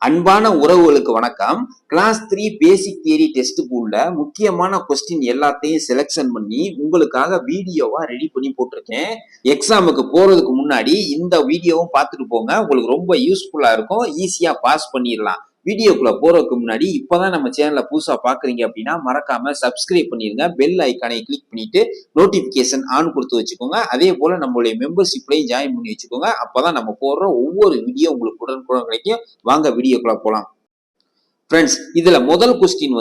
அன்பான உறவுகளுக்கு வணக்கம். கிளாஸ் 3 பேசிக் தியரி டெஸ்ட் உள்ள முக்கியமான கொஸ்டின் எல்லாத்தையும் செலக்ஷன் பண்ணி உங்களுக்காக வீடியோவா ரெடி பண்ணி போட்டிருக்கேன். எக்ஸாமுக்கு போறதுக்கு முன்னாடி இந்த வீடியோவும் பார்த்துட்டு போங்க. உங்களுக்கு ரொம்ப யூஸ்ஃபுல்லா இருக்கும். ஈஸியா பாஸ் பண்ணிடலாம். வீடியோக்குள்ள போறதுக்கு முன்னாடி இப்பதான் நம்ம சேனல்ல புதுசா பாக்குறீங்க அப்படின்னா மறக்காம சப்ஸ்கிரைப் பண்ணிருங்க. பெல் ஐக்கானை கிளிக் பண்ணிட்டு நோட்டிபிகேஷன் ஆன் கொடுத்து வச்சுக்கோங்க. அதே போல நம்மளுடைய மெம்பர்ஷிப்லையும் ஜாயின் பண்ணி வச்சுக்கோங்க. அப்பதான் நம்ம போடுற ஒவ்வொரு வீடியோ உங்களுக்கு உடனுக்குடன் கிடைக்கும். வாங்க வீடியோக்குள்ள போலாம். ஃப்ரெண்ட்ஸ், இதுல முதல் கொஸ்டின்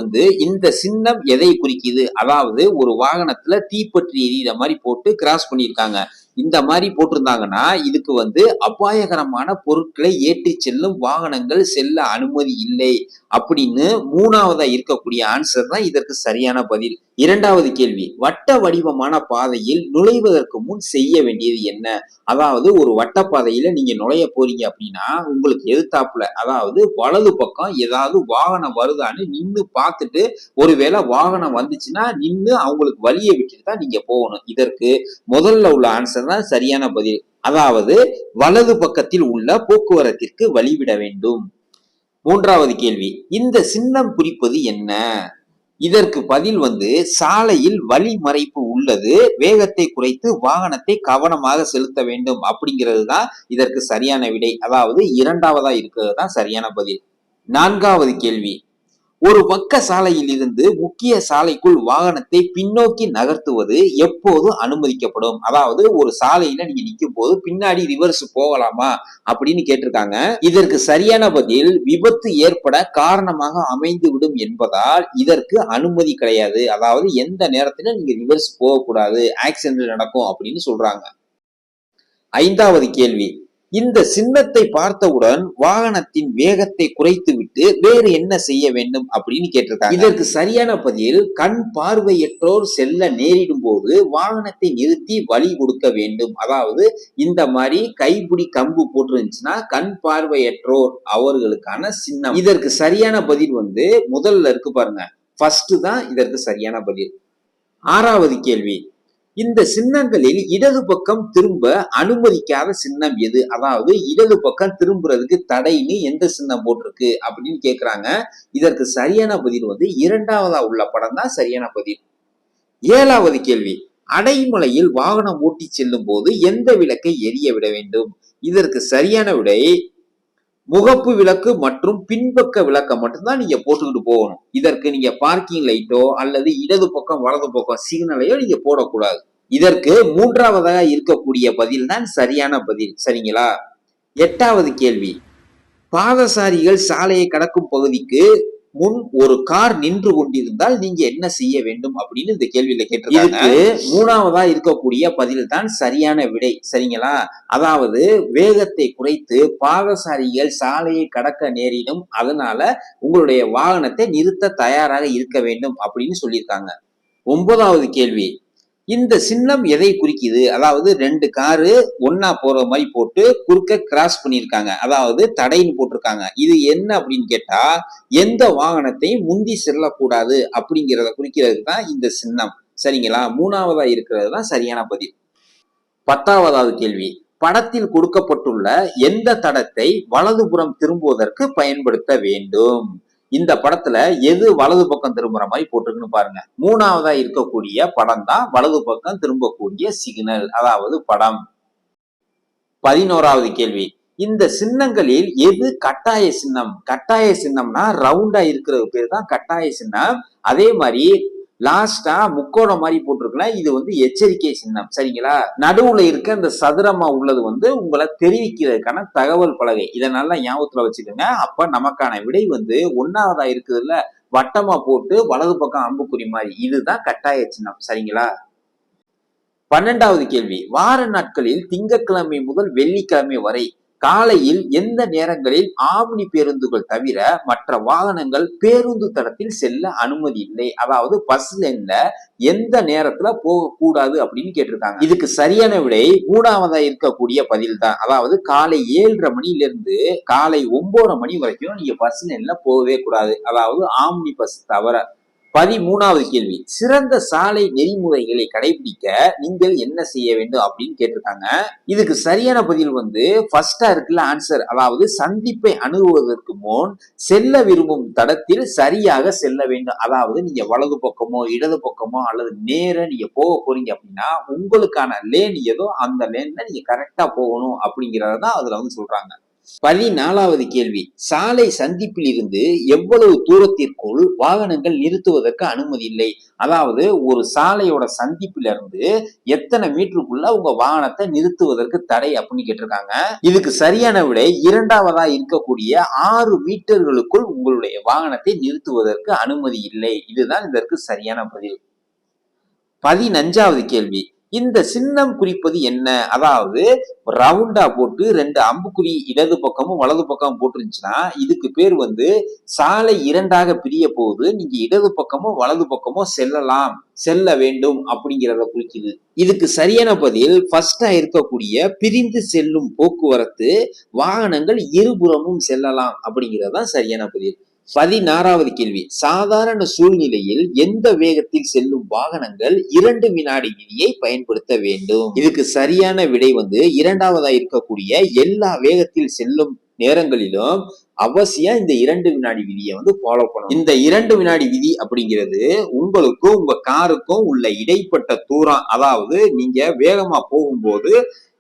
இந்த சின்னம் எதை குறிக்குது? அதாவது ஒரு வாகனத்துல தீப்பற்றி எரியிற மாதிரி போட்டு கிராஸ் பண்ணியிருக்காங்க. இந்த மாதிரி போட்டிருந்தாங்கன்னா இதுக்கு அபாயகரமான பொருட்களை ஏற்றி செல்லும் வாகனங்கள் செல்ல அனுமதி இல்லை அப்படின்னு மூணாவதா இருக்கக்கூடிய ஆன்சர் தான் இதற்கு சரியான பதில். இரண்டாவது கேள்வி, வட்ட வடிவமான பாதையில் நுழைவதற்கு முன் செய்ய வேண்டியது என்ன? அதாவது ஒரு வட்ட பாதையில நீங்க நுழைய போறீங்க அப்படின்னா உங்களுக்கு எதிர்த்தாப்புல, அதாவது வலது பக்கம் ஏதாவது வாகனம் வருதான்னு நின்னு பார்த்துட்டு, ஒருவேளை வாகனம் வந்துச்சுன்னா நின்னு அவங்களுக்கு வழியை விட்டுட்டு தான் நீங்க போகணும். இதற்கு முதல்ல உள்ள ஆன்சர் தான் சரியான பதில். அதாவது வலது பக்கத்தில் உள்ள போக்குவரத்திற்கு வழிவிட வேண்டும். மூன்றாவது கேள்வி, இந்த சின்னம் குறிப்பது என்ன? இதற்கு பதில் சாலையில் வழி மறைப்பு உள்ளது, வேகத்தை குறைத்து வாகனத்தை கவனமாக செலுத்த வேண்டும் அப்படிங்கிறது தான் இதற்கு சரியான விடை. அதாவது இரண்டாவதா இருக்கிறது தான் சரியான பதில். நான்காவது கேள்வி, ஒரு பக்க சாலையில் இருந்து முக்கிய சாலைக்குள் வாகனத்தை பின்னோக்கி நகர்த்துவது எப்போது அனுமதிக்கப்படும்? அதாவது ஒரு சாலையில நீங்க நிற்கும் போது பின்னாடி ரிவர்ஸ் போகலாமா அப்படின்னு கேட்டிருக்காங்க. இதற்கு சரியான பதில், விபத்து ஏற்பட காரணமாக அமைந்து விடும் என்பதால் இதற்கு அனுமதி கிடையாது. அதாவது எந்த நேரத்துல நீங்க ரிவர்ஸ் போகக்கூடாது, ஆக்சிடென்ட் நடக்கும் அப்படின்னு சொல்றாங்க. ஐந்தாவது கேள்வி, இந்த சின்னத்தை பார்த்தவுடன் வாகனத்தின் வேகத்தை குறைத்து விட்டு வேறு என்ன செய்ய வேண்டும் அப்படின்னு கேட்டிருக்காங்க. இதற்கு சரியான பதில், கண் பார்வையற்றோர் செல்ல நேரிடும் போது வாகனத்தை நிறுத்தி வழி கொடுக்க வேண்டும். அதாவது இந்த மாதிரி கைப்பிடி கம்பு போட்டுருந்துச்சுன்னா கண் பார்வையற்றோர் அவர்களுக்கான சின்னம். இதற்கு சரியான பதில் முதல்ல இருக்கு பாருங்க, ஃபர்ஸ்ட் தான் இதற்கு சரியான பதில். ஆறாவது கேள்வி, இந்த சின்னங்களில் இடது பக்கம் திரும்ப அனுமதிக்காத சின்னம் எது? அதாவது இடது பக்கம் திரும்புறதுக்கு தடைன்னு எந்த சின்னம் போட்டிருக்கு அப்படின்னு கேக்குறாங்க. இதற்கு சரியான பதில் இரண்டாவதா உள்ள படம் தான் சரியான பதில். ஏழாவது கேள்வி, அடைமலையில் வாகனம் ஓட்டி செல்லும் போது எந்த விளக்கை எரிய விட வேண்டும்? இதற்கு சரியான விடை, முகப்பு விளக்கு மற்றும் பின்பக்க விளக்க மட்டும்தான் நீங்க போட்டுக்கிட்டு போகணும். இதற்கு நீங்க பார்க்கிங் லைட்டோ அல்லது இடது பக்கம் வலது பக்கம் சிக்னலையோ நீங்க போடக்கூடாது. இதற்கு மூன்றாவதாக இருக்கக்கூடிய பதில் தான் சரியான பதில். சரிங்களா? எட்டாவது கேள்வி, பாதசாரிகள் சாலையை கடக்கும் பகுதிக்கு முன் ஒரு கார் நின்று கொண்டிருந்தால் நீங்க என்ன செய்ய வேண்டும் அப்படின்னு இந்த கேள்வியில கேட்டிருக்காங்க. இதுக்கு மூணாவதா இருக்கக்கூடிய பதில் தான் சரியான விடை. சரிங்களா? அதாவது வேகத்தை குறைத்து பாதசாரிகள் சாலையை கடக்க நேரிடும், அதனால உங்களுடைய வாகனத்தை நிறுத்த தயாராக இருக்க வேண்டும் அப்படின்னு சொல்லியிருக்காங்க. ஒன்பதாவது கேள்வி, இந்த சின்னம் எதை குறிக்குது? அதாவது ரெண்டு காரு ஒன்னா போற மாதிரி போட்டு குறுக்க கிராஸ் பண்ணிருக்காங்க, அதாவது தடைன்னு போட்டிருக்காங்க. இது என்ன அப்படின்னு கேட்டா, எந்த வாகனத்தையும் முந்தி செல்லக்கூடாது அப்படிங்கிறத குறிக்கிறதுக்கு தான் இந்த சின்னம். சரிங்களா? மூணாவதா இருக்கிறது தான் சரியான பதில். 10வது கேள்வி, படத்தில் கொடுக்கப்பட்டுள்ள எந்த தடத்தை வலதுபுறம் திரும்புவதற்கு பயன்படுத்த வேண்டும்? இந்த படத்துல எது வலது பக்கம் திரும்புற மாதிரி போட்டிருக்குன்னு பாருங்க. மூணாவதா இருக்கக்கூடிய படம் தான் வலது பக்கம் திரும்பக்கூடிய சிக்னல், அதாவது படம். 11வது கேள்வி, இந்த சின்னங்களில் எது கட்டாய சின்னம்? கட்டாய சின்னம்னா ரவுண்டா இருக்கிறது பேர் தான் கட்டாய சின்னம். அதே மாதிரி லாஸ்டா முக்கோணம் மாதிரி போட்டிருக்கலாம், இது எச்சரிக்கை சின்னம். சரிங்களா? நடுவுல இருக்க இந்த சதுரமா உள்ளது உங்களை தெரிவிக்கிறதுக்கான தகவல் பலகை. இதை நல்லா ஞாபகத்துல வச்சுக்கோங்க. அப்ப நமக்கான விடை ஒன்னாவதா இருக்குதுல்ல, வட்டமா போட்டு வலது பக்கம் அம்புக்குறி மாதிரி, இதுதான் கட்டாய சின்னம். சரிங்களா? 12வது கேள்வி, வார நாட்களில் திங்கட்கிழமை முதல் வெள்ளிக்கிழமை வரை காலையில் எந்த நேரங்களில் ஆம்னி பேருந்துகள் தவிர மற்ற வாகனங்கள் பேருந்து தடத்தில் செல்ல அனுமதி இல்லை? அதாவது பஸ் லைன்ல எந்த நேரத்துல போகக்கூடாது அப்படின்னு கேட்டிருக்காங்க. இதுக்கு சரியான விடை மூணாவதா இருக்கக்கூடிய பதில் தான். அதாவது காலை 7:30 மணியிலிருந்து காலை 9:30 மணி வரைக்கும் நீங்க பஸ் லைன்ல போகவே கூடாது, அதாவது ஆம்னி பஸ் தவிர. 13வது கேள்வி, சிறந்த சாலை நெறிமுறைகளை கடைபிடிக்க நீங்கள் என்ன செய்ய வேண்டும் அப்படின்னு கேட்டிருக்காங்க. இதுக்கு சரியான பதில் வந்து ஃபர்ஸ்டா இருக்குல்ல ஆன்சர், அதாவது சந்திப்பை அணுகுவதற்கு முன் செல்ல விரும்பும் தடத்தில் சரியாக செல்ல வேண்டும். அதாவது நீங்க வலது பக்கமோ இடது பக்கமோ அல்லது நேர நீங்க போக போறீங்க அப்படின்னா உங்களுக்கான லேன் ஏதோ அந்த லேன்ல நீங்க கரெக்டா போகணும் அப்படிங்கறதான் அதுல வந்து சொல்றாங்க. 14வது கேள்வி, சாலை சந்திப்பில் இருந்து எவ்வளவு தூரத்திற்குள் வாகனங்கள் நிறுத்துவதற்கு அனுமதி இல்லை? அதாவது ஒரு சாலையோட சந்திப்பில இருந்து எத்தனை மீட்டருக்குள்ள உங்க வாகனத்தை நிறுத்துவதற்கு தடை அப்படின்னு கேட்டிருக்காங்க. இதுக்கு சரியான விடை 2வதா இருக்கக்கூடிய 6 மீட்டர்களுக்குள் உங்களுடைய வாகனத்தை நிறுத்துவதற்கு அனுமதி இல்லை. இதுதான் இதற்கு சரியான பதில். 15வது கேள்வி, இந்த சின்னம் குறிப்பது என்ன? அதாவது ரவுண்டா போட்டு 2 அம்புக்குறி இடது பக்கமும் வலது பக்கமும் போட்டுருந்துச்சுன்னா இதுக்கு பேர் வந்து சாலை 2ஆக பிரிய போகுது, நீங்க இடது பக்கமும் வலது பக்கமும் செல்ல வேண்டும் அப்படிங்கிறத குறிக்குது. இதுக்கு சரியான பதில் ஃபர்ஸ்டா இருக்கக்கூடிய பிரிந்து செல்லும் போக்குவரத்து, வாகனங்கள் இருபுறமும் செல்லலாம் அப்படிங்கிறதான் சரியான பதில். 16வது கேள்வி, சாதாரண சூழ்நிலையில் எந்த வேகத்தில் செல்லும் வாகனங்கள் 2 வினாடி விதியை பயன்படுத்த வேண்டும்? இதுக்கு சரியான விடை வந்து 2வதா இருக்கக்கூடிய எல்லா வேகத்தில் செல்லும் நேரங்களிலும் அவசியம் இந்த 2 வினாடி விதியை வந்து ஃபாலோ பண்ணணும். இந்த 2 வினாடி விதி அப்படிங்கிறது உங்களுக்கும் உங்க காருக்கும் உள்ள இடைப்பட்ட தூரம், அதாவது நீங்க வேகமா போகும்போது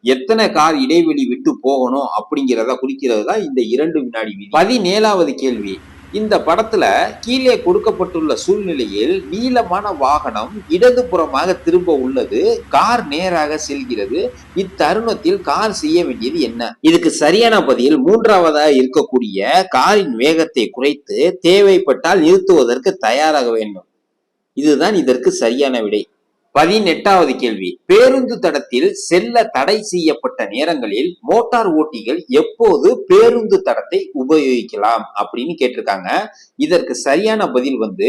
எத்தனை கார் இடைவெளி விட்டு போகணும் அப்படிங்கிறத குறிக்கிறது தான் இந்த 2 வினாடி விதி. 17வது கேள்வி, இந்த படத்துல கீழே கொடுக்கப்பட்டுள்ள சூழ்நிலையில் நீளமான வாகனம் இடதுபுறமாக திரும்ப உள்ளது, கார் நேராக செல்கிறது, இத்தருணத்தில் கார் செய்ய வேண்டியது என்ன? இதுக்கு சரியான பதில் 3வதா இருக்கக்கூடிய காரின் வேகத்தை குறைத்து தேவைப்பட்டால் நிறுத்துவதற்கு தயாராக வேண்டும். இதுதான் இதற்கு சரியான விடை. 18வது கேள்வி, பேருந்து தடத்தில் செல்ல தடை செய்யப்பட்ட நேரங்களில் மோட்டார் ஓட்டிகள் எப்போது பேருந்து தடத்தை உபயோகிக்கலாம் அப்படின்னு கேட்டிருக்காங்க. இதற்கு சரியான பதில் வந்து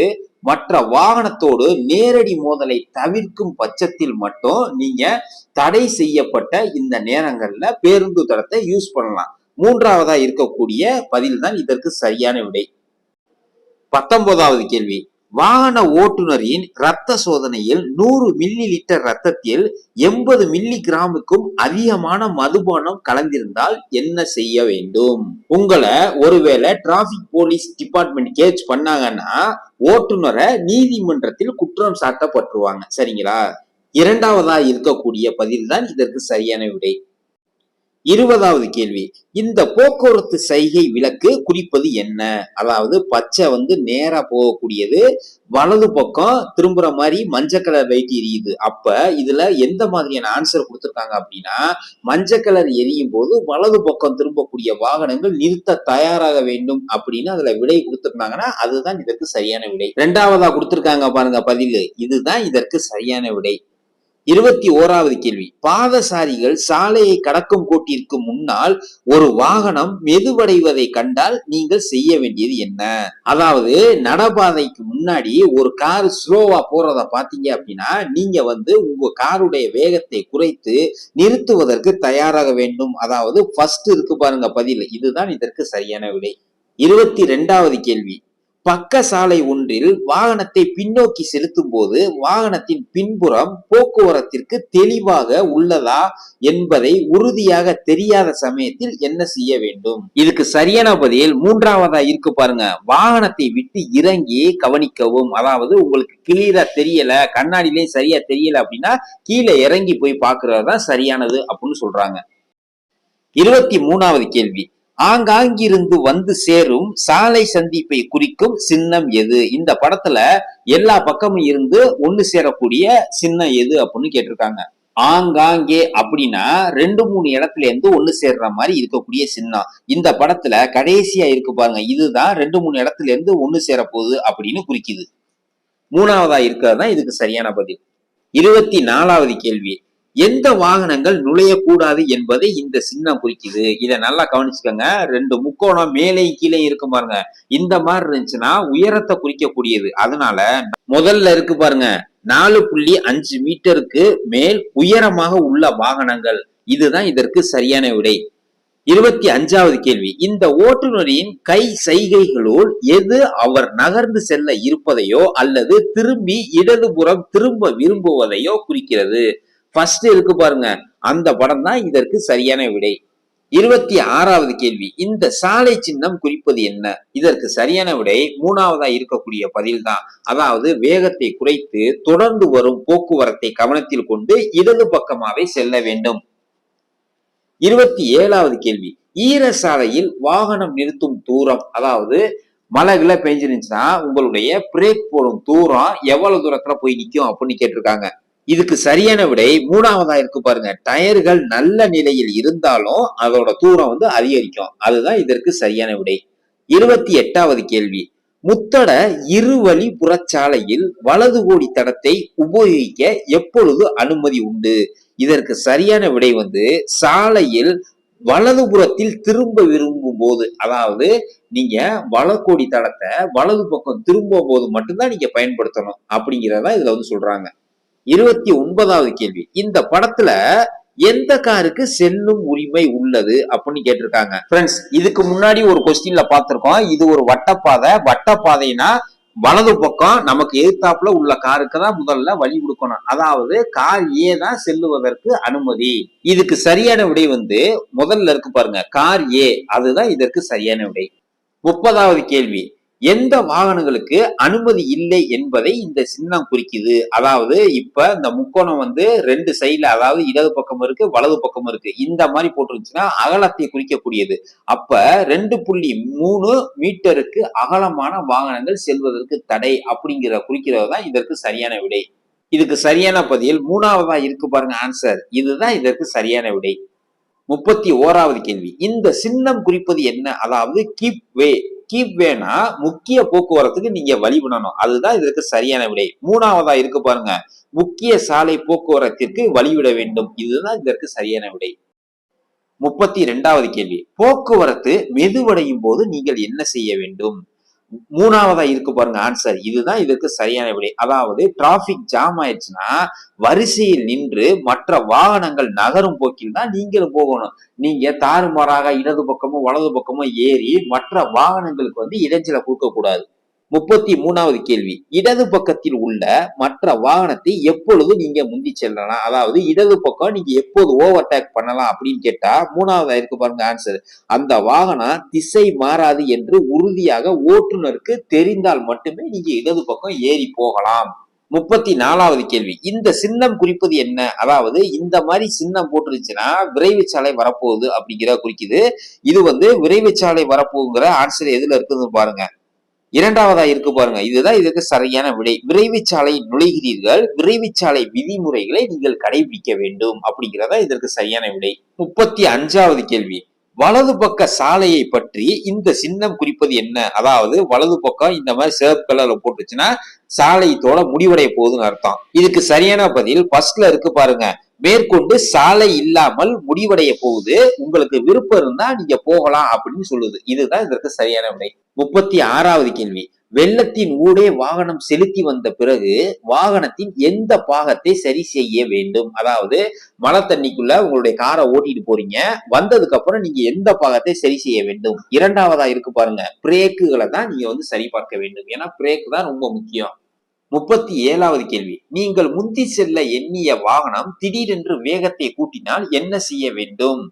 மற்ற வாகனத்தோடு நேரடி மோதலை தவிர்க்கும் பட்சத்தில் மட்டும் நீங்க தடை செய்யப்பட்ட இந்த நேரங்கள்ல பேருந்து தடத்தை யூஸ் பண்ணலாம். 3வதா இருக்கக்கூடிய பதில் தான் இதற்கு சரியான விடை. 19வது கேள்வி, வாகன ஓட்டுநரின் ரத்த சோதனையில் 100 மில்லி லிட்டர் ரத்தத்தில் 80 மில்லி கிராமுக்கும் அதிகமான மதுபானம் கலந்திருந்தால் என்ன செய்ய வேண்டும்? உங்களை ஒருவேளை டிராபிக் போலீஸ் டிபார்ட்மெண்ட் கேட்ச் பண்ணாங்கன்னா ஓட்டுநரை நீதிமன்றத்தில் குற்றம் சாட்டப்பட்டுருவாங்க. சரிங்களா? 2வதா இருக்கக்கூடிய பதில் தான் இதற்கு சரியான விடை. 20வது கேள்வி, இந்த போக்குவரத்து சைகை விளக்கு குறிப்பது என்ன? அதாவது பச்சை வந்து நேரா போகக்கூடியது, வலது பக்கம் திரும்புற மாதிரி மஞ்சள் கலர் லைட் எரியுது. அப்ப இதுல எந்த மாதிரியான ஆன்சர் கொடுத்திருக்காங்க அப்படின்னா, மஞ்சள் கலர் எரியும் போது வலது பக்கம் திரும்பக்கூடிய வாகனங்கள் நிறுத்த தயாராக வேண்டும் அப்படின்னு அதுல விடை கொடுத்திருந்தாங்கன்னா அதுதான் இதற்கு சரியான விடை. 2வதா கொடுத்திருக்காங்க பாருங்க பதில், இதுதான் இதற்கு சரியான விடை. 21வது கேள்வி, பாதசாரிகள் சாலையை கடக்கும் கோட்டிற்கு முன்னால் ஒரு வாகனம் மெதுவடைவதை கண்டால் நீங்கள் செய்ய வேண்டியது என்ன? அதாவது நடபாதைக்கு முன்னாடி ஒரு கார் ஸ்லோவா போறத பாத்தீங்க அப்படின்னா நீங்க வந்து உங்க காருடைய வேகத்தை குறைத்து நிறுத்துவதற்கு தயாராக வேண்டும். அதாவது ஃபர்ஸ்ட் இருக்கு பாருங்க பதில், இதுதான் இதற்கு சரியான விடை. 22வது கேள்வி, பக்க சாலை ஒன்றில் வாகனத்தை பின்னோக்கி செலுத்தும் போது வாகனத்தின் பின்புறம் போக்குவரத்திற்கு தெளிவாக உள்ளதா என்பதை உறுதியாக தெரியாத சமயத்தில் என்ன செய்ய வேண்டும்? இதுக்கு சரியான பதில் 3வதா இருக்கு பாருங்க, வாகனத்தை விட்டு இறங்கி கவனிக்கவும். அதாவது உங்களுக்கு கிளியரா தெரியல, கண்ணாடியிலேயே சரியா தெரியல அப்படின்னா கீழே இறங்கி போய் பாக்குறதுதான் சரியானது அப்படின்னு சொல்றாங்க. 23வது கேள்வி, ஆங்காங்கிருந்து வந்து சேரும் சாலை சந்திப்பை குறிக்கும் சின்னம் எது? இந்த படத்துல எல்லா பக்கமும் இருந்து ஒண்ணு சேரக்கூடிய சின்னம் எது அப்படின்னு கேட்டிருக்காங்க. ஆங்காங்கே அப்படின்னா 2-3 இடத்துல இருந்து ஒண்ணு சேர்ற மாதிரி இருக்கக்கூடிய சின்னம். இந்த படத்துல கடைசியா இருக்கு பாருங்க, இதுதான் 2-3 இடத்துல இருந்து ஒண்ணு சேர போகுது அப்படின்னு குறிக்குது. 3வதா இருக்கிறதுதான் இதுக்கு சரியான பதில். 24வது கேள்வி, எந்த வாகனங்கள் நுழையக்கூடாது என்பதை இந்த சின்னம் குறிக்குது? இதை நல்லா கவனிச்சுக்கோங்க. 2 முக்கோணம் மேலே கீழே இருக்கு பாருங்க, இந்த மாதிரி இருந்துச்சுன்னா உயரத்தை குறிக்கக்கூடியது. அதனால முதல்ல இருக்கு பாருங்க 4.5 மீட்டருக்கு மேல் உயரமாக உள்ள வாகனங்கள், இதுதான் இதற்கு சரியான விடை. 25வது கேள்வி, இந்த ஓட்டுநரின் கை சைகைகளுள் எது அவர் நகர்ந்து செல்ல இருப்பதையோ அல்லது திரும்பி இடதுபுறம் திரும்ப விரும்புவதையோ குறிக்கிறது? ஃபர்ஸ்ட் இருக்கு பாருங்க, அந்த படம் தான் இதற்கு சரியான விடை. 26வது கேள்வி, இந்த சாலை சின்னம் குறிப்பது என்ன? இதற்கு சரியான விடை 3வதா இருக்கக்கூடிய பதில் தான். அதாவது வேகத்தை குறைத்து தொடர்ந்து வரும் போக்குவரத்தை கவனத்தில் கொண்டு இடது பக்கமாவே செல்ல வேண்டும். 27வது கேள்வி, ஈர சாலையில் வாகனம் நிறுத்தும் தூரம், அதாவது மழைகளை பெஞ்சிருந்துச்சுன்னா உங்களுடைய பிரேக் போடும் தூரம் எவ்வளவு தூரத்துல போய் நிற்கும் அப்படின்னு கேட்டிருக்காங்க. இதுக்கு சரியான விடை 3வதா இருக்கு பாருங்க, டயர்கள் நல்ல நிலையில் இருந்தாலும் அதோட தூரம் அதிகரிக்கும். அதுதான் இதற்கு சரியான விடை. 28வது கேள்வி, முத்தட இருவழி புறச்சாலையில் வலது கோடி தடத்தை உபயோகிக்க எப்பொழுது அனுமதி உண்டு? இதற்கு சரியான விடை சாலையில் வலதுபுறத்தில் திரும்ப விரும்பும் போது, அதாவது நீங்க வலக்கோடி தடத்தை வலது பக்கம் திரும்பும் போது மட்டும்தான் நீங்க பயன்படுத்தணும் அப்படிங்கிறதா இதுல சொல்றாங்க. 29வது கேள்வி, இந்த படத்துல எந்த காருக்கு செல்லும் உரிமை உள்ளது அப்படின்னு கேட்டிருக்காங்க. ஃப்ரெண்ட்ஸ், இதுக்கு முன்னாடி ஒரு கொஸ்டின்ல பார்த்திருக்கோம். இது ஒரு வட்டப்பாதை. வட்டப்பாதைனா வலது பக்கம் நமக்கு எதிர்த்தாப்புல உள்ள காருக்கு தான் முதல்ல வழி கொடுக்கணும். அதாவது கார் ஏ தான் செல்லுவதற்கு அனுமதி. இதுக்கு சரியான விடை முதல்ல இருக்கு பாருங்க, கார் ஏ. அதுதான் இதற்கு சரியான விடை. 30வது கேள்வி, எந்த வாகனங்களுக்கு அனுமதி இல்லை என்பதை இந்த சின்னம் குறிக்குது? அதாவது இப்ப இந்த முக்கோணம் ரெண்டு சைட்ல, அதாவது இடது பக்கம் இருக்கு வலது பக்கம் இருக்கு, இந்த மாதிரி போட்டுருந்துச்சுன்னா அகலத்தை குறிக்கக்கூடியது. அப்ப 2.3 மீட்டருக்கு அகலமான வாகனங்கள் செல்வதற்கு தடை அப்படிங்கிற குறிக்கிறது தான் இதற்கு சரியான விடை. இதுக்கு சரியான பதில் 3வதா இருக்கு பாருங்க, ஆன்சர். இதுதான் இதற்கு சரியான விடை. 31வது கேள்வி, இந்த சின்னம் குறிப்பது என்ன? அதாவது கீப் வே. கீப் வேனா முக்கிய போக்குவரத்துக்கு நீங்க வழிவிடணும். அதுதான் இதற்கு சரியான விடை. 3வதா இருக்கு பாருங்க, முக்கிய சாலை போக்குவரத்திற்கு வழிவிட வேண்டும். இதுதான் இதற்கு சரியான விடை. 32வது கேள்வி, போக்குவரத்து மெதுவடையும் போது நீங்கள் என்ன செய்ய வேண்டும்? 3வதா இருக்கு பாருங்க, ஆன்சர். இதுதான் இதற்கு சரியான விடை. அதாவது டிராபிக் ஜாம் ஆயிடுச்சுன்னா வரிசையில் நின்று மற்ற வாகனங்கள் நகரும் போக்கில் தான் நீங்களும் போகணும். நீங்க தாறுமாறாக இடது பக்கமோ வலது பக்கமோ ஏறி மற்ற வாகனங்களுக்கு இடைஞ்சலை கொடுக்க கூடாது. 33வது கேள்வி, இடது பக்கத்தில் உள்ள மற்ற வாகனத்தை எப்பொழுது நீங்க முந்தி செல்லலாம்? அதாவது இடது பக்கம் நீங்க எப்போது ஓவர்டேக் பண்ணலாம் அப்படின்னு கேட்டா 3வதா இருக்கு பாருங்க, ஆன்சர். அந்த வாகனம் திசை மாறாது என்று உறுதியாக ஓட்டுநருக்கு தெரிந்தால் மட்டுமே நீங்க இடது பக்கம் ஏறி போகலாம். 34வது கேள்வி, இந்த சின்னம் குறிப்பது என்ன? அதாவது இந்த மாதிரி சின்னம் போட்டுருச்சுன்னா விரைவு சாலை வரப்போகுது அப்படிங்கிற குறிக்குது. இது விரைவு சாலை வரப்போகுங்கிற ஆன்சர் எதுல இருக்குதுன்னு பாருங்க, 2வதா இருக்கு பாருங்க. இதுதான் இதற்கு சரியான விடை. விரைவு சாலை நுழைகிறீர்கள், விரைவு சாலை விதிமுறைகளை நீங்கள் கடைபிடிக்க வேண்டும் அப்படிங்கிறதா இதற்கு சரியான விடை. 35வது கேள்வி, வலது பக்க சாலையை பற்றி இந்த சின்னம் குறிப்பது என்ன? அதாவது வலது பக்கம் இந்த மாதிரி சிவப்பு கலர்ல போட்டுச்சுன்னா சாலையத்தோட முடிவடைய போகுதுன்னு அர்த்தம். இதுக்கு சரியான பதில் ஃபர்ஸ்ட்ல இருக்கு பாருங்க, மேற்கொண்டு சாலை இல்லாமல் முடிவடைய போகுது, உங்களுக்கு விருப்பம் இருந்தா நீங்க போகலாம் அப்படின்னு சொல்லுது. இதுதான் இதற்கு சரியான விடை. 36வது கேள்வி, வெள்ளத்தின் ஊடே வாகனம் செலுத்தி வந்த பிறகு வாகனத்தின் எந்த பாகத்தை சரி செய்ய வேண்டும்? அதாவது மழை தண்ணிக்குள்ள உங்களுடைய காரை ஓட்டிட்டு போறீங்க, வந்ததுக்கு அப்புறம் நீங்க எந்த பாகத்தை சரி செய்ய வேண்டும்? 2வதா இருக்கு பாருங்க, பிரேக்குகளை தான் நீங்க சரி பார்க்க வேண்டும். ஏன்னா பிரேக் தான் ரொம்ப முக்கியம். 37வது கேள்வி, நீங்கள் முந்தி செல்ல எண்ணிய வாகனம் திடீரென்று வேகத்தை கூட்டினால் என்ன செய்ய வேண்டும்?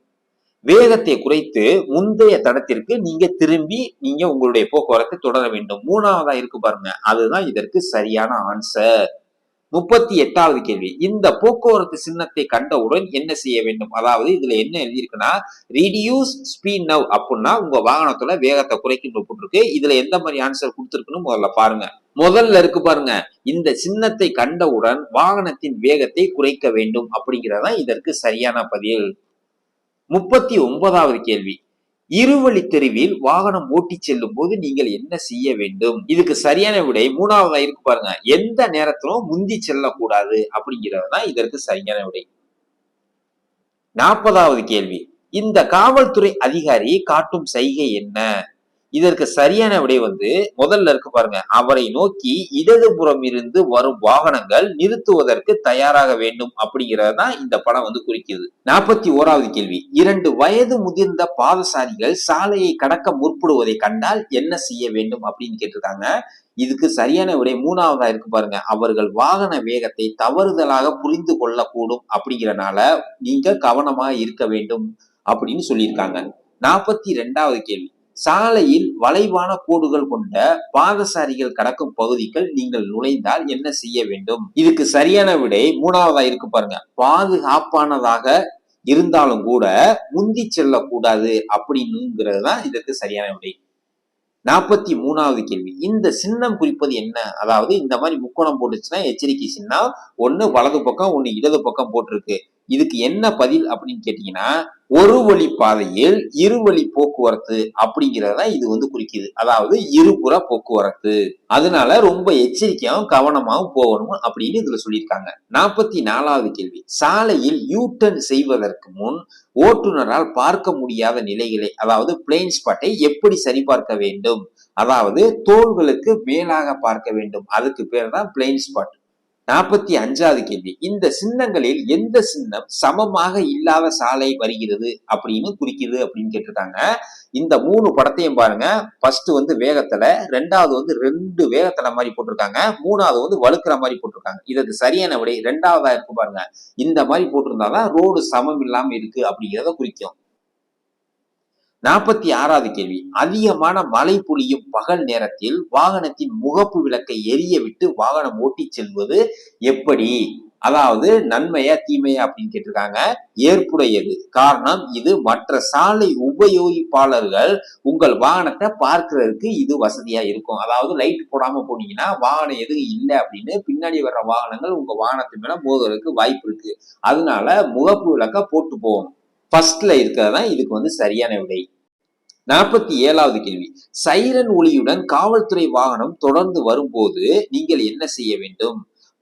வேகத்தை குறைத்து முந்தைய தடத்திற்கு நீங்க திரும்பி நீங்க உங்களுடைய போக்குவரத்தை தொடர வேண்டும். 3வதா இருக்கு பாருங்க, அதுதான் இதற்கு சரியான ஆன்சர். 38வது கேள்வி, இந்த போக்குவரத்து சின்னத்தை கண்டவுடன் என்ன செய்ய வேண்டும்? அதாவது இதுல என்ன எழுதியிருக்குன்னா reduce speed now அப்படின்னா உங்க வாகனத்துல வேகத்தை குறைக்கின்ற போட்டிருக்கு. இதுல எந்த மாதிரி ஆன்சர் கொடுத்திருக்குன்னு முதல்ல பாருங்க. முதல்ல இருக்கு பாருங்க, இந்த சின்னத்தை கண்டவுடன் வாகனத்தின் வேகத்தை குறைக்க வேண்டும் அப்படிங்கிறதா இதற்கு சரியான பதில். 39வது கேள்வி, இருவழி தெருவில் வாகனம் ஓட்டி செல்லும் போது நீங்கள் என்ன செய்ய வேண்டும்? இதுக்கு சரியான விடை 3வதா இருக்கு பாருங்க, எந்த நேரத்திலும் முந்தி செல்லக்கூடாது அப்படிங்கிறதுதான் இதற்கு சரியான விடை. 40வது கேள்வி, இந்த காவல்துறை அதிகாரி காட்டும் சைகை என்ன? இதற்கு சரியான விடை வந்து முதல்ல இருக்கு பாருங்க, அவரை நோக்கி இடதுபுறம் இருந்து வரும் வாகனங்கள் நிறுத்துவதற்கு தயாராக வேண்டும் அப்படிங்கறதுதான் இந்த படம் வந்து குறிக்குது. 41வது கேள்வி, 2 வயது முதிர்ந்த பாதசாரிகள் சாலையை கடக்க முற்படுவதை கண்டால் என்ன செய்ய வேண்டும் அப்படின்னு கேட்டிருக்காங்க. இதுக்கு சரியான விடை 3வதா இருக்கு பாருங்க, அவர்கள் வாகன வேகத்தை தவறுதலாக புரிந்து கொள்ளக்கூடும் அப்படிங்கறனால நீங்க கவனமா இருக்க வேண்டும் அப்படின்னு சொல்லியிருக்காங்க. 42வது கேள்வி, சாலையில் வளைவான கோடுகள் கொண்ட பாதசாரிகள் கடக்கும் பகுதிகள் நீங்கள் நுழைந்தால் என்ன செய்ய வேண்டும்? இதுக்கு சரியான விடை 3வதா இருக்கு பாருங்க, பாதுகாப்பானதாக இருந்தாலும் கூட முந்தி செல்லக்கூடாது அப்படின்னுங்கிறது தான் இதற்கு சரியான விடை. 43வது கேள்வி, இந்த சின்னம் குறிப்பது என்ன? அதாவது இந்த மாதிரி முக்கோணம் போட்டுச்சுன்னா எச்சரிக்கை சின்னம், ஒண்ணு வலது பக்கம் ஒண்ணு இடது பக்கம் போட்டிருக்கு. இதுக்கு என்ன பதில் அப்படின்னு கேட்டீங்கன்னா, ஒரு வழி பாதையில் இருவழி போக்குவரத்து அப்படிங்கறத இது வந்து குறிக்குது. அதாவது இருபுற போக்குவரத்து. அதனால ரொம்ப எச்சரிக்கையாவும் கவனமாவும் போகணும் அப்படின்னு இதுல சொல்லியிருக்காங்க. 44வது கேள்வி, சாலையில் யூ டர்ன் செய்வதற்கு முன் ஓட்டுநரால் பார்க்க முடியாத நிலைகளை, அதாவது பிளைண்ட் ஸ்பாட்டை எப்படி சரிபார்க்க வேண்டும்? அதாவது தோள்களுக்கு மேலாக பார்க்க வேண்டும். அதுக்கு பேர் தான் பிளைண்ட் ஸ்பாட். 45வது கேள்வி, இந்த சின்னங்களில் எந்த சின்னம் சமமாக இல்லாத சாலை வருகிறது அப்படின்னு குறிக்குது அப்படின்னு கேட்டிருக்காங்க. இந்த 3 படத்தையும் பாருங்க. ஃபர்ஸ்ட் வந்து வேகத்துல, 2வது வந்து 2 வேகத்துல மாதிரி போட்டிருக்காங்க, 3வது வந்து வழுக்கிற மாதிரி போட்டிருக்காங்க. இதற்கு சரியான விடை 2வதா இருக்கு பாருங்க. இந்த மாதிரி போட்டிருந்தாதான் ரோடு சமம் இல்லாம இருக்கு அப்படிங்கிறத குறிக்கும். 46வது கேள்வி, அதிகமான மழை பொழியும் பகல் நேரத்தில் வாகனத்தின் முகப்பு விளக்கை எரிய விட்டு வாகனம் ஓட்டி செல்வது எப்படி? அதாவது நன்மையா தீமையா அப்படின்னு கேட்டிருக்காங்க. ஏற்புடையது. காரணம், இது மற்ற சாலை உபயோகிப்பாளர்கள் உங்கள் வாகனத்தை பார்க்கிறதுக்கு இது வசதியா இருக்கும். அதாவது லைட் போடாம போனீங்கன்னா வாகனம் எதுவும் இல்லை அப்படின்னு பின்னாடி வர்ற வாகனங்கள் உங்க வாகனத்து மேல மோதுறதுக்கு வாய்ப்பு இருக்கு. அதனால முகப்பு விளக்க போட்டு போகணும். ஃபர்ஸ்ட்ல இருக்கிறதான் இதுக்கு வந்து சரியான விடை. 47வது கேள்வி, சைரன் ஒளியுடன் காவல்துறை வாகனம் தொடர்ந்து வரும்போது நீங்கள் என்ன செய்ய வேண்டும்?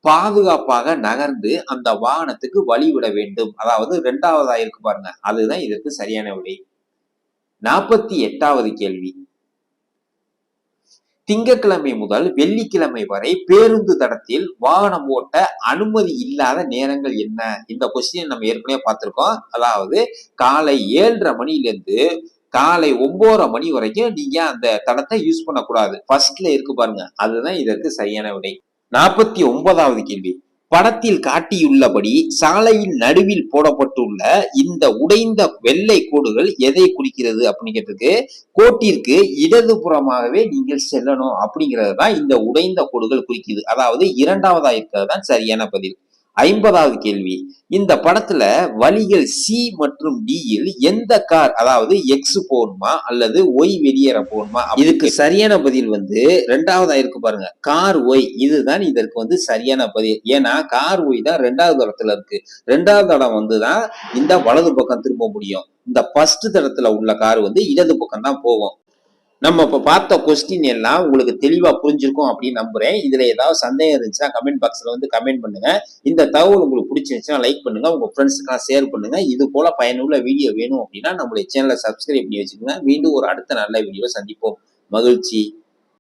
பாதுகாப்பாக நகர்ந்து அந்த வாகனத்துக்கு வழிவிட வேண்டும். அதாவது 2வதா இருக்கு பாருங்க, அதுதான் இதற்கு சரியான விடை. 48வது கேள்வி, திங்கட்கிழமை முதல் வெள்ளிக்கிழமை வரை பேருந்து தடத்தில் வாகனம் ஓட்ட அனுமதி இல்லாத நேரங்கள் என்ன? இந்த கொஸ்டின் நம்ம ஏற்கனவே பார்த்திருக்கோம். அதாவது காலை 7:30 மணியிலிருந்து காலை 9:30 மணி வரைக்கும் நீங்க அந்த தடத்தை யூஸ் பண்ணக்கூடாது. ஃபர்ஸ்ட்ல இருக்கு பாருங்க, அதுதான் இதற்கு சரியான விடை. 49வது கேள்வி, படத்தில் காட்டியுள்ளபடி சாலையின் நடுவில் போடப்பட்டுள்ள இந்த உடைந்த வெள்ளை கோடுகள் எதை குறிக்கிறது அப்படிங்கிறதுக்கு, கோட்டிற்கு இடதுபுறமாகவே நீங்கள் செல்லணும் அப்படிங்கிறது தான் இந்த உடைந்த கோடுகள் குறிக்குது. அதாவது 2வதா இருக்கிறது தான் சரியான பதில். 50வது கேள்வி, இந்த படத்துல வழிகள் சி மற்றும் டியில் எந்த கார், அதாவது எக்ஸ் போகணுமா அல்லது ஒய் வெளியேற போகணுமா? இதுக்கு சரியான பதில் வந்து 2வதா இருக்கு பாருங்க, கார் ஒய். இதுதான் இதற்கு வந்து சரியான பதில். ஏன்னா கார் ஒய் தான் 2வது தடத்துல இருக்கு. 2வது தடம் வந்துதான் இந்த வலது பக்கம் திரும்ப முடியும். இந்த ஃபர்ஸ்ட் தடத்துல உள்ள கார் வந்து இடது பக்கம் தான் போகும். நம்ம இப்ப பார்த்த கொஸ்டின் எல்லாம் உங்களுக்கு தெளிவா புரிஞ்சிருக்கும் அப்படின்னு நம்புறேன். இதுல ஏதாவது சந்தேகம் இருந்துச்சுன்னா கமெண்ட் பாக்ஸ்ல வந்து கமெண்ட் பண்ணுங்க. இந்த தகவல் உங்களுக்கு பிடிச்சிருந்துச்சுன்னா லைக் பண்ணுங்க, உங்க ஃப்ரெண்ட்ஸுக்கெல்லாம் ஷேர் பண்ணுங்க. இது போல பயனுள்ள வீடியோ வேணும் அப்படின்னா நம்மளுடைய சேனலை சப்ஸ்கிரைப் பண்ணி வச்சுக்கோங்க. மீண்டும் ஒரு அடுத்த நல்ல வீடியோ சந்திப்போம். மகிழ்ச்சி.